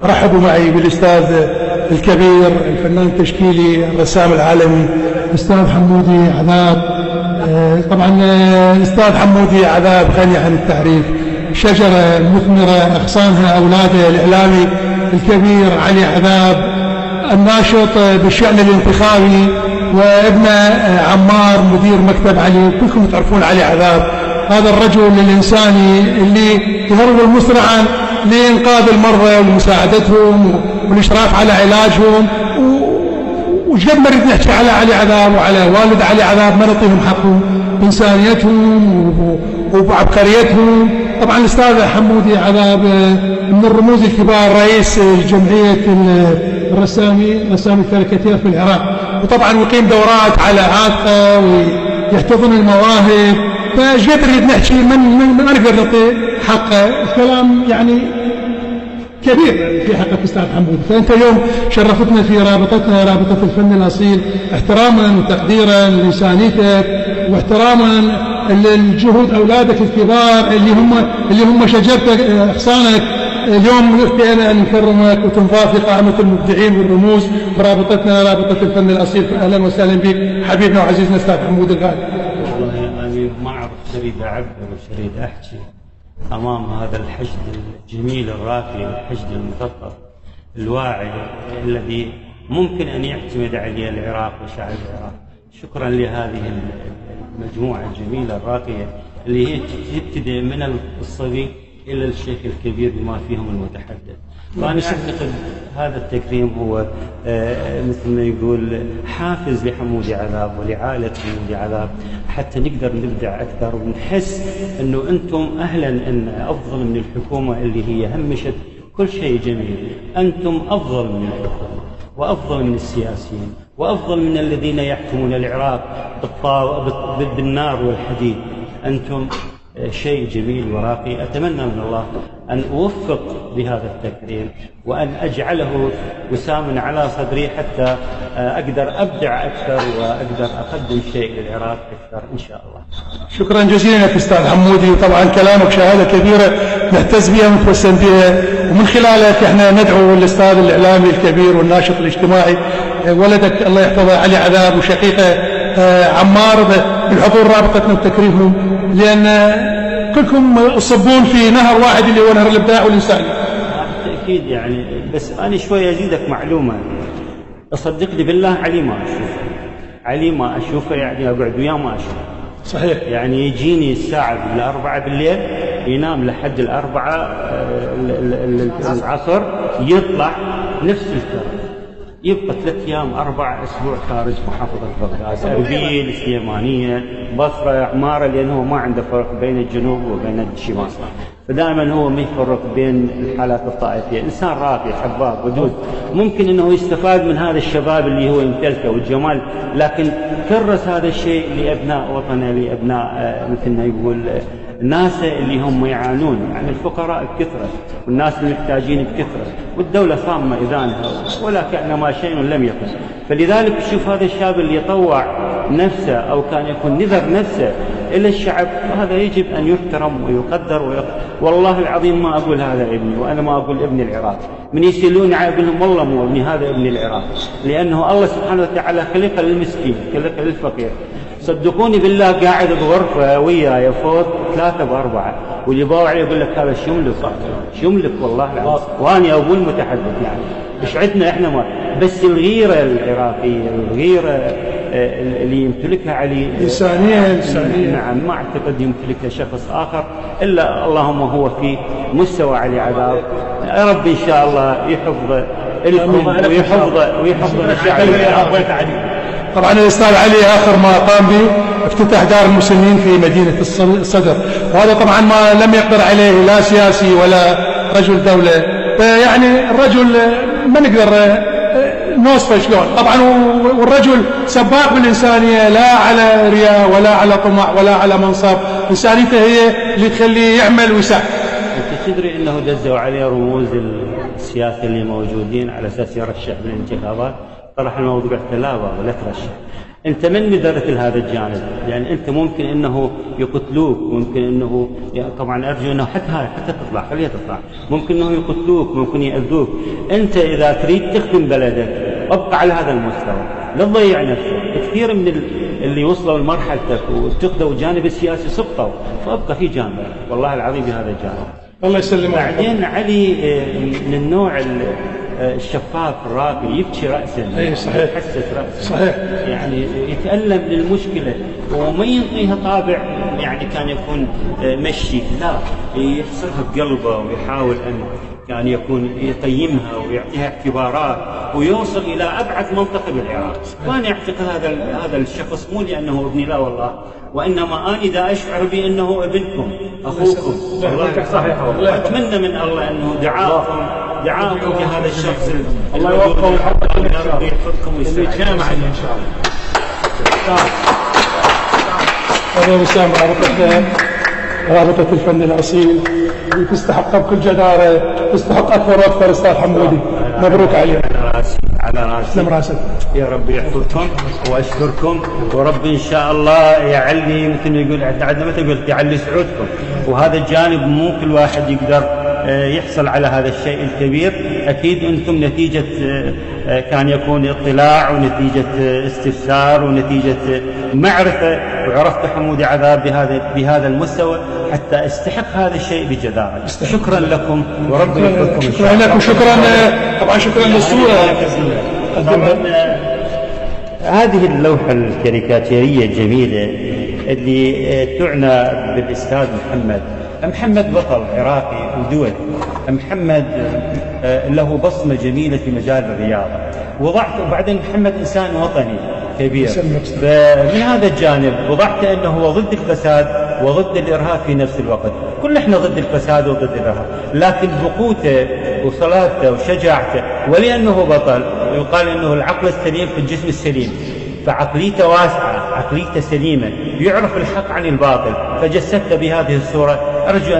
رحبوا معي بالأستاذ الكبير الفنان التشكيلي الرسام العالمي الأستاذ حمودي عذاب. طبعا الأستاذ حمودي عذاب غني عن التعريف، شجرة مثمرة أغصانها أولاده، الإعلامي الكبير علي عذاب الناشط بالشأن الانتخابي، وابنه عمار مدير مكتب علي، كلكم تعرفون علي عذاب. هذا الرجل الإنساني اللي يهرب مسرعا لإنقاذ المرضى ومساعدتهم والإشراف على علاجهم. وجد ما نريد نحكي على علي عذاب وعلى والد علي عذاب ما نعطيهم حقهم بإنسانيتهم وبعبقريتهم. طبعا الأستاذ حمودي عذاب من الرموز الكبار، رئيس جمعية رسامي الكاريكاتير في العراق، وطبعا يقيم دورات على إعاقة ويحتضن المواهب. فجد نريد نحكي ما نقدر نعطي حقه، الكلام يعني كبير في حق الأستاذ حمودي. فأنت اليوم شرفتنا في رابطتنا، رابطة الفن الأصيل، احتراما وتقديرا لإنسانيتك واحتراما لجهود أولادك الكبار اللي هم شجرتك أغصانك. اليوم ارتئينا أن نكرمك وتنضاف في قائمة المبدعين والرموز برابطتنا رابطة الفن الأصيل. فأهلا وسهلا بك حبيبنا وعزيزنا أستاذ حمود الغالي. والله أنا ما أعرف شريد أعبر وشريد أحكي أمام هذا الحشد الجميل الراقي، الحشد المثقف الواعي الذي ممكن أن يعتمد عليه العراق وشعب العراق. شكرا لهذه المجموعة الجميلة الراقية اللي هي تبتدئ من الصبي إلى الشيخ الكبير بما فيهم المتحدث. وأنا أعتقد هذا التكريم هو مثل ما يقول حافز لحمودي عذاب ولعائلة حمودي عذاب، حتى نقدر نبدع أكثر ونحس أنه أنتم أهلا أن أفضل من الحكومة اللي هي همشت كل شيء جميل. أنتم أفضل من الحكومة وأفضل من السياسيين وأفضل من الذين يحكمون العراق بالنار والحديد. أنتم شيء جميل وراقي. أتمنى من الله أن أوفق بهذا التكريم وأن أجعله وساما على صدري حتى أقدر أبدع أكثر وأقدر أقدم شيء للعراق أكثر إن شاء الله. شكرا جزيلا لك أستاذ حمودي، وطبعا كلامك شهادة كبيرة نهتز بها ونتوسم بها، ومن خلالك احنا ندعو الأستاذ الإعلامي الكبير والناشط الاجتماعي ولدك الله يحفظه علي عذاب وشقيقه عمار بالحضور رابطتنا وتكريمهم، لأن كلكم تصبون في نهر واحد اللي هو نهر الإبداع والإنسانية. بالتأكيد يعني، بس أنا شوي أزيدك معلومة. صدقني بالله علي ما أشوفه يعني أقعد وياه ما أشوفه. صحيح. يعني يجيني الساعة 4 بالليل ينام لحد 4 العصر، يطلع نفس الكلام، يبقى 3 أيام 4 أسبوع خارج محافظة بغداد، أربيل، سليمانية، بصرة، عمارة، لأنه ما عنده فرق بين الجنوب وبين الشمال. فدائما هو ما يفرق بين الحالات الطائفية. إنسان راقي حباب ودود، ممكن أنه يستفاد من هذا الشباب اللي هو يمتلكه والجمال، لكن كرس هذا الشيء لأبناء وطنه، لأبناء مثل ما يقول الناس اللي هم يعانون، يعني الفقراء بكثرة والناس المحتاجين بكثرة، والدولة صامة إذانها ولا كأنما شيء لم يكن. فلذلك شوف هذا الشاب اللي يطوع نفسه أو كان يكون نذر نفسه إلى الشعب، هذا يجب أن يحترم ويقدر والله العظيم ما أقول هذا ابني، وأنا ما أقول ابن العراق. من يسألون عابلهم والله مو ابني، هذا ابن العراق، لأنه الله سبحانه وتعالى خلق للمسكين، خلق للفقير. صدقوني بالله قاعد بغرفة وياي فوق 3 ب4، واللي باوع عليه يقول لك هذا شملك والله العظيم، وأنا أقول متحدث يعني إيش عندنا إحنا ما، بس الغيرة العراقية، الغيرة اللي يمتلكها علي إنسانية. نعم، ما أعتقد يمتلكها شخص آخر إلا اللهم هو في مستوى علي عذاب. يا رب إن شاء الله يحفظ لكم ويحفظ الشعب. طبعا الأستاذ علي آخر ما قام به افتتاح دار المسنين في مدينة الصدر، وهذا طبعا ما لم يقدر عليه لا سياسي ولا رجل دولة. يعني الرجل ما نقدر نوصفه شلون. طبعا والرجل سباق بالإنسانية، لا على رياء ولا على طمع ولا على منصب، إنسانيته هي اللي تخليه يعمل ويسعى. أنت تدري أنه دزوا عليه رموز السياسة اللي موجودين على أساس يرشح بالانتخابات، طرح الموضوع لا بابا لا ترشح، أنت من ندرت لهذا الجانب؟ لأن أنت ممكن أنه يقتلوك، ممكن أنه طبعا أرجو أنه حتى تطلع، خليها تطلع، ممكن أنه يقتلوك، ممكن يأذوك. أنت إذا تريد تخدم بلدك ابقى على هذا المستوى، لا تضيع نفسك. كثير من اللي وصلوا لمرحلتك واتخذوا الجانب السياسي سقطوا، فابقى في جانبك والله العظيم بهذا الجانب. الله يسلمك. بعدين علي من النوع الشفاف الراقي، يبكي رأسا، اي صحيح، يحسس رأسا، صحيح، يعني يتألم للمشكلة وما ينطيها طابع يعني كان يكون مشي، لا، يحصرها بقلبه ويحاول أن يعني يكون يقيمها ويعطيها اعتبارات ويوصل إلى أبعد منطقة بالعراق. وأنا أعتقد هذا الشخص مو لأنه ابني، لا والله، وإنما أنا إذا أشعر بأنه ابنكم أخوكم والله صحيح. أتمنى من الله أنه دعاءكم في هذا الشخص الله يوفقه ويحفظكم يا رب، يحفظكم ويسلمكم إن شاء الله. هذا وسام رابطة الفن الأصيل، تستحق بكل جدارة، تستحق أكثر وأكثر. أستاذ حمودي مبروك عليك. على راسي. سلم راسك. يا رب يحفظكم واشكركم، ورب ان شاء الله يعلي، مثل ما يقول عندنا متى قلت يعلي سعودكم. وهذا الجانب مو كل واحد يقدر يحصل على هذا الشيء الكبير. اكيد انتم نتيجه كان يكون اطلاع ونتيجه استفسار ونتيجه معرفه، وعرفت حمودي عذاب بهذا المستوى حتى استحق هذا الشيء بجدارة. شكرا لكم ورب يحفظكم. شكرا لكم، شكرا طبعا، شكرا للصورة. هذه اللوحة الكاريكاتيرية الجميلة اللي تعنى بالأستاذ محمد بطل عراقي ودولي. محمد له بصمة جميلة في مجال الرياضة، وبعدين محمد إنسان وطني كبير. من هذا الجانب وضعت أنه هو ضد الفساد وضد الإرهاب في نفس الوقت. كل احنا ضد الفساد وضد الإرهاب، لكن بقوته وصلاته وشجاعته، ولأنه بطل يقال أنه العقل السليم في الجسم السليم، فعقليته واسعة، عقليته سليمة، يعرف الحق عن الباطل، فجسدت بهذه الصورة. أرجو أن